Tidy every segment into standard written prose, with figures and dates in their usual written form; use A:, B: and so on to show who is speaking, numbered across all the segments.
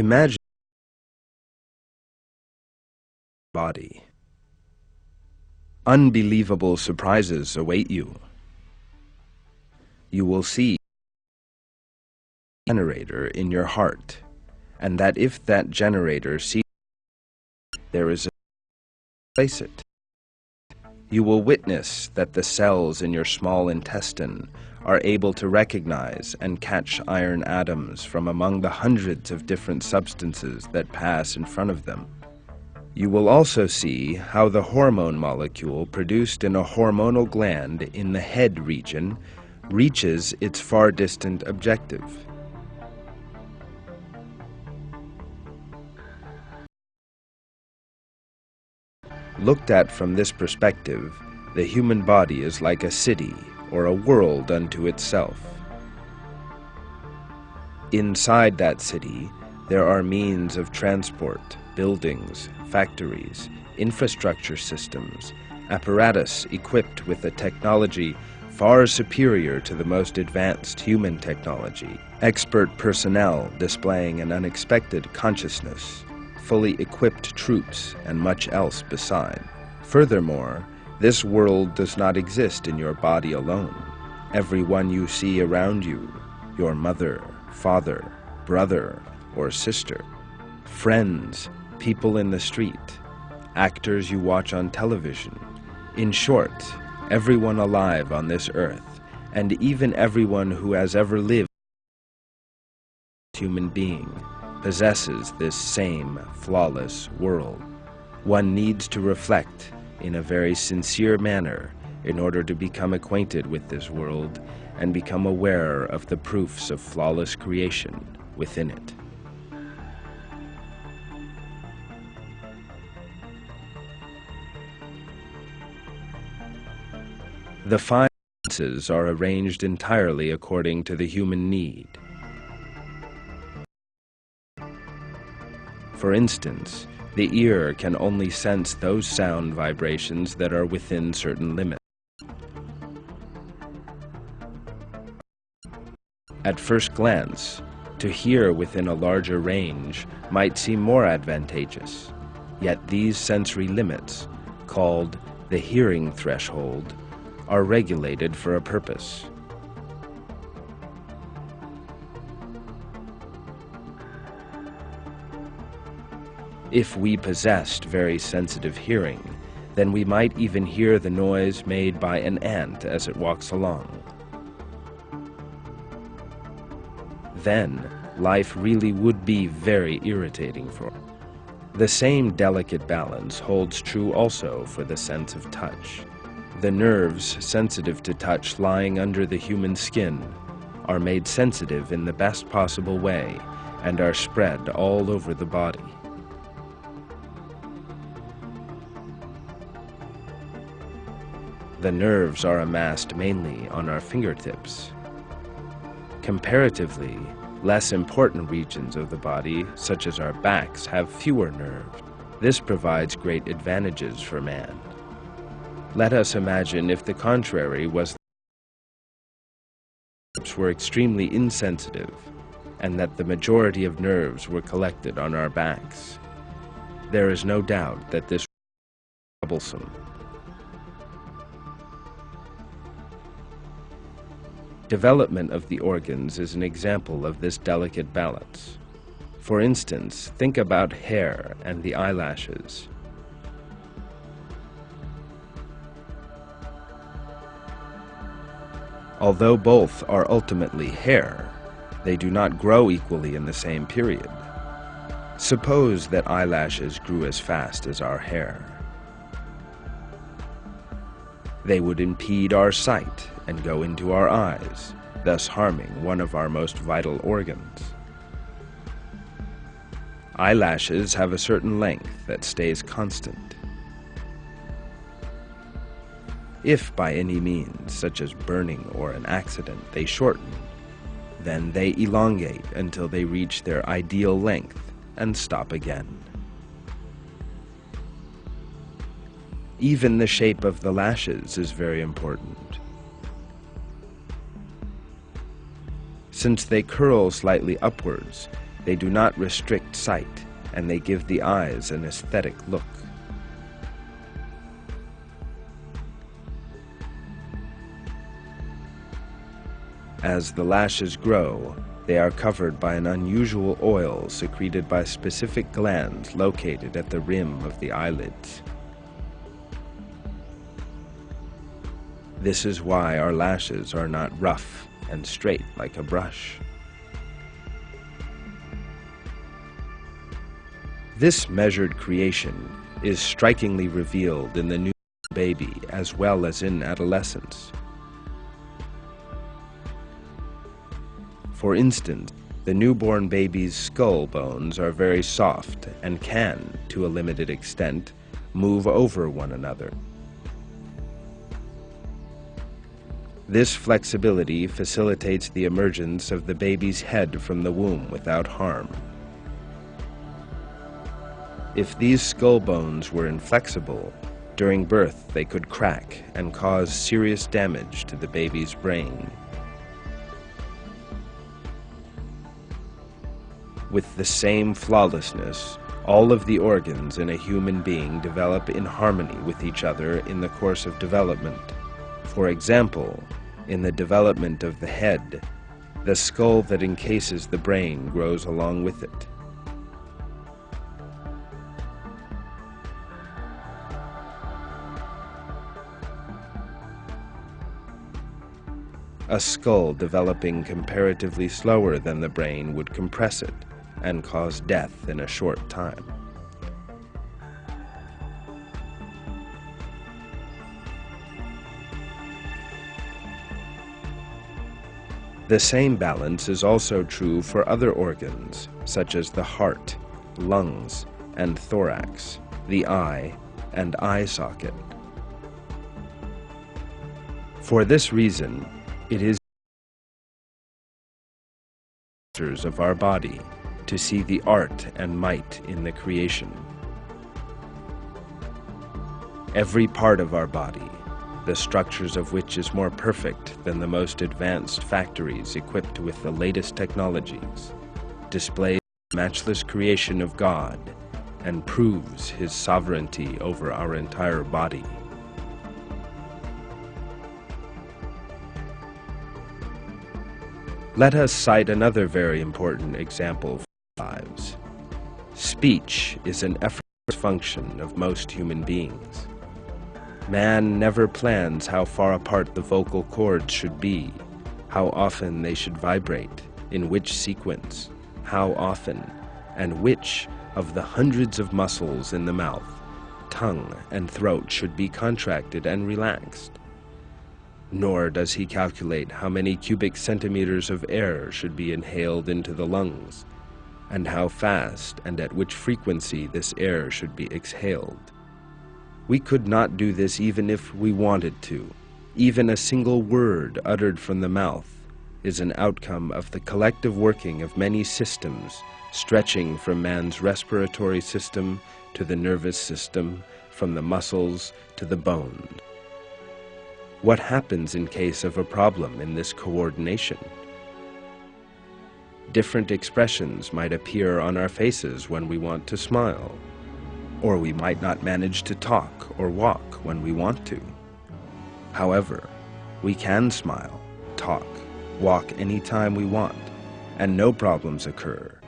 A: Imagine body. Unbelievable surprises await you. You will see a generator in your heart, and that if that generator sees there is a place it. You will witness that the cells in your small intestine are able to recognize and catch iron atoms from among the hundreds of different substances that pass in front of them. You will also see how the hormone molecule produced in a hormonal gland in the head region reaches its far distant objective. Looked at from this perspective, the human body is like a city or a world unto itself. Inside that city, there are means of transport, buildings, factories, infrastructure systems, apparatus equipped with a technology far superior to the most advanced human technology, expert personnel displaying an unexpected consciousness, fully equipped troops, and much else beside. Furthermore, this world does not exist in your body alone. Everyone you see around you, your mother, father, brother, or sister, friends, people in the street, actors you watch on television, in short, everyone alive on this earth, and even everyone who has ever lived as a human being, possesses this same flawless world. One needs to reflect in a very sincere manner in order to become acquainted with this world and become aware of the proofs of flawless creation within it. The five senses are arranged entirely according to the human need. For instance, the ear can only sense those sound vibrations that are within certain limits. At first glance, to hear within a larger range might seem more advantageous, yet these sensory limits, called the hearing threshold, are regulated for a purpose. If we possessed very sensitive hearing, then we might even hear the noise made by an ant as it walks along. Then, life really would be very irritating for us. The same delicate balance holds true also for the sense of touch. The nerves sensitive to touch lying under the human skin are made sensitive in the best possible way and are spread all over the body. The nerves are amassed mainly on our fingertips. Comparatively, less important regions of the body, such as our backs, have fewer nerves. This provides great advantages for man. Let us imagine if the contrary was that nerves were extremely insensitive and that the majority of nerves were collected on our backs. There is no doubt that this would be troublesome. Development of the organs is an example of this delicate balance. For instance, think about hair and the eyelashes. Although both are ultimately hair, they do not grow equally in the same period. Suppose that eyelashes grew as fast as our hair. They would impede our sight and go into our eyes, thus harming one of our most vital organs. Eyelashes have a certain length that stays constant. If by any means, such as burning or an accident, they shorten, then they elongate until they reach their ideal length and stop again. Even the shape of the lashes is very important. Since they curl slightly upwards, They do not restrict sight, and they give the eyes an aesthetic look. As the lashes grow, they are covered by an unusual oil secreted by specific glands located at the rim of the eyelids. This is why our lashes are not rough and straight like a brush. This measured creation is strikingly revealed in the new baby as well as in adolescence. For instance, the newborn baby's skull bones are very soft and can, to a limited extent, move over one another. This flexibility facilitates the emergence of the baby's head from the womb without harm. If these skull bones were inflexible, during birth they could crack and cause serious damage to the baby's brain. With the same flawlessness, all of the organs in a human being develop in harmony with each other in the course of development. For example, in the development of the head, the skull that encases the brain grows along with it. A skull developing comparatively slower than the brain would compress it and cause death in a short time. The same balance is also true for other organs, such as the heart, lungs, and thorax, the eye, and eye socket. For this reason, it is of our body to see the art and might in the creation. Every part of our body, the structures of which is more perfect than the most advanced factories equipped with the latest technologies, displays the matchless creation of God and proves His sovereignty over our entire body. Let us cite another very important example for our lives. Speech is an effortless function of most human beings. Man never plans how far apart the vocal cords should be, how often they should vibrate, in which sequence, how often, and which of the hundreds of muscles in the mouth, tongue, and throat should be contracted and relaxed. Nor does he calculate how many cubic centimeters of air should be inhaled into the lungs, and how fast and at which frequency this air should be exhaled. We could not do this even if we wanted to. Even a single word uttered from the mouth is an outcome of the collective working of many systems, stretching from man's respiratory system to the nervous system, from the muscles to the bones. What happens in case of a problem in this coordination? Different expressions might appear on our faces when we want to smile, or we might not manage to talk or walk when we want to. However, we can smile, talk, walk anytime we want, and no problems occur,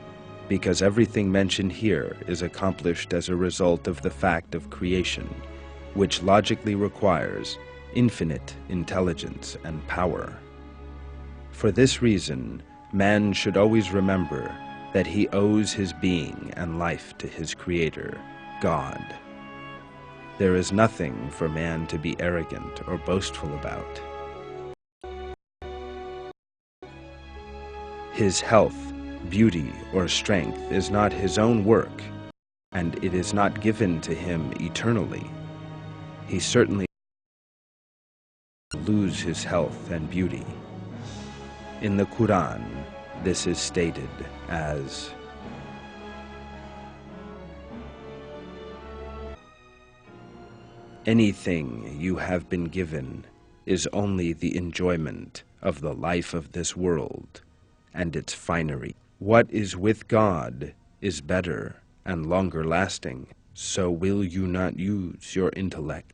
A: because everything mentioned here is accomplished as a result of the fact of creation, which logically requires infinite intelligence and power. For this reason, man should always remember that he owes his being and life to his Creator, God. There is nothing for man to be arrogant or boastful about. His health, beauty, or strength is not his own work, and it is not given to him eternally. He certainly lose his health and beauty. In the Quran, this is stated as, "Anything you have been given is only the enjoyment of the life of this world and its finery. What is with God is better and longer lasting, so will you not use your intellect?